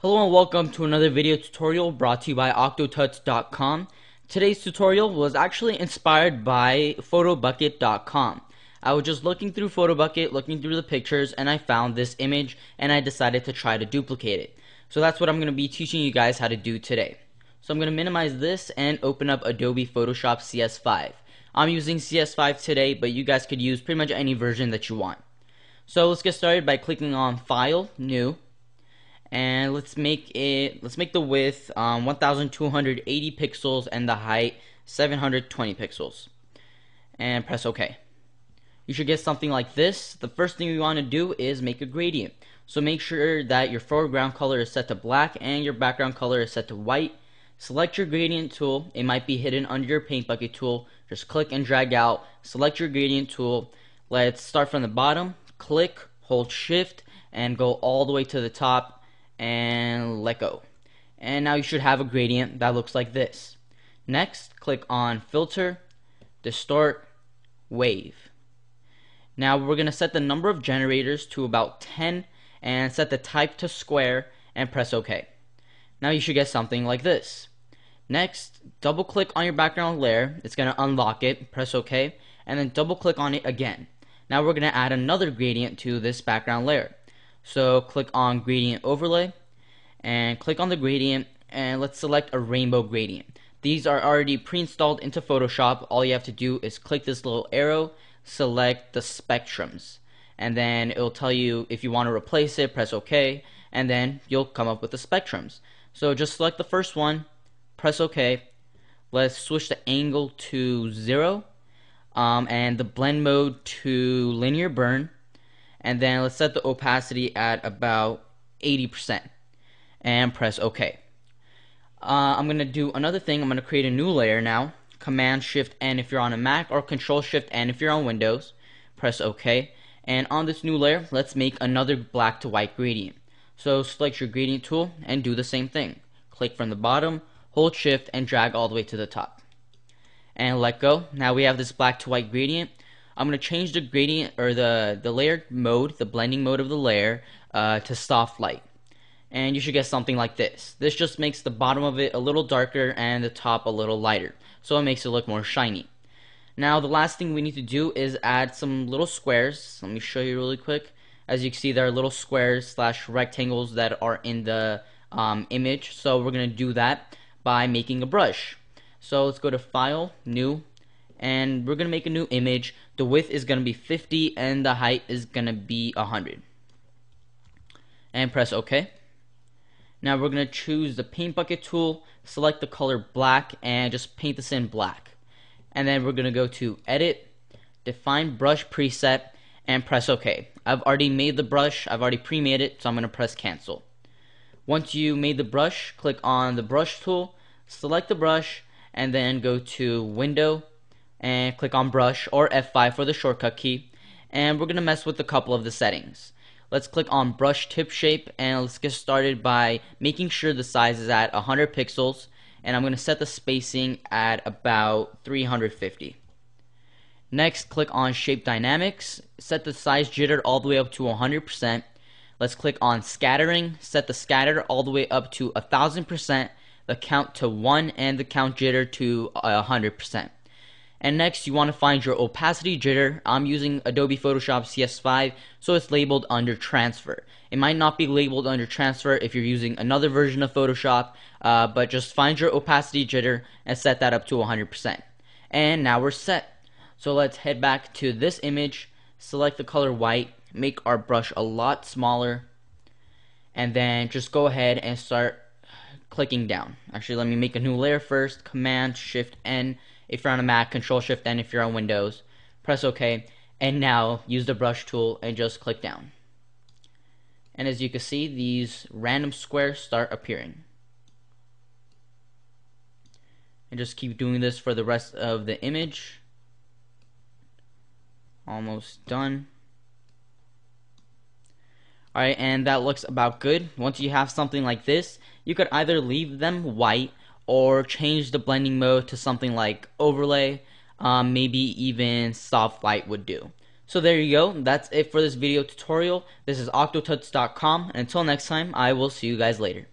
Hello and welcome to another video tutorial brought to you by octotuts.com. Today's tutorial was actually inspired by photobucket.com. I was just looking through Photobucket, looking through the pictures, and I found this image and I decided to try to duplicate it. So that's what I'm going to be teaching you guys how to do today. So I'm going to minimize this and open up Adobe Photoshop CS5. I'm using CS5 today, but you guys could use pretty much any version that you want. So let's get started by clicking on File, New. And let's make the width 1280 pixels and the height 720 pixels, and press OK. You should get something like this. The first thing we want to do is make a gradient. So make sure that your foreground color is set to black and your background color is set to white. Select your gradient tool. It might be hidden under your paint bucket tool. Just click and drag out. Select your gradient tool. Let's start from the bottom. Click, hold shift, and go all the way to the top and let go. And now you should have a gradient that looks like this. Next, click on Filter, Distort, Wave. Now we're going to set the number of generators to about 10 and set the type to square and press OK. Now you should get something like this. Next, double click on your background layer. It's going to unlock it, press OK, and then double click on it again. Now we're going to add another gradient to this background layer. So click on Gradient Overlay and click on the gradient, and let's select a rainbow gradient. These are already pre-installed into Photoshop. All you have to do is click this little arrow, select the spectrums, and then it'll tell you if you want to replace it, press OK, and then you'll come up with the spectrums. So just select the first one, press OK. Let's switch the angle to 0 and the blend mode to linear burn. And then let's set the opacity at about 80% and press OK. I'm going to do another thing. I'm going to create a new layer now. Command Shift N if you're on a Mac, or Control Shift N if you're on Windows. Press OK. And on this new layer, let's make another black to white gradient. So select your gradient tool and do the same thing. Click from the bottom, hold Shift, and drag all the way to the top. And let go. Now we have this black to white gradient. I'm going to change the gradient or the layer mode, the blending mode of the layer, to soft light. And you should get something like this. This just makes the bottom of it a little darker and the top a little lighter. So it makes it look more shiny. Now the last thing we need to do is add some little squares. Let me show you really quick. As you can see, there are little squares / rectangles that are in the image. So we're going to do that by making a brush. So let's go to File, New, and we're going to make a new image. The width is going to be 50 and the height is going to be 100. And press OK. Now we're going to choose the paint bucket tool, select the color black, and just paint this in black. And then we're going to go to Edit, Define Brush Preset, and press OK. I've already made the brush, I've already pre-made it, so I'm going to press Cancel. Once you made the brush, click on the brush tool, select the brush, and then go to Window, and click on Brush, or F5 for the shortcut key, and we're going to mess with a couple of the settings. Let's click on Brush Tip Shape, and let's get started by making sure the size is at 100 pixels, and I'm going to set the spacing at about 350. Next, click on Shape Dynamics, set the size jitter all the way up to 100%. Let's click on Scattering, set the scatter all the way up to 1000%, the count to 1, and the count jitter to 100%. And next, you want to find your opacity jitter. I'm using Adobe Photoshop CS5, so it's labeled under transfer. It might not be labeled under transfer if you're using another version of Photoshop, but just find your opacity jitter and set that up to 100%. And now we're set. So let's head back to this image, select the color white, make our brush a lot smaller, and then just go ahead and start clicking down. Actually, let me make a new layer first. Command Shift N if you're on a Mac, Control Shift N if you're on Windows. Press OK, and now use the brush tool and just click down. And as you can see, these random squares start appearing. And just keep doing this for the rest of the image. Almost done. Alright, and that looks about good. Once you have something like this, you could either leave them white or change the blending mode to something like overlay, maybe even soft light would do. So there you go. That's it for this video tutorial. This is octotuts.com. And until next time, I will see you guys later.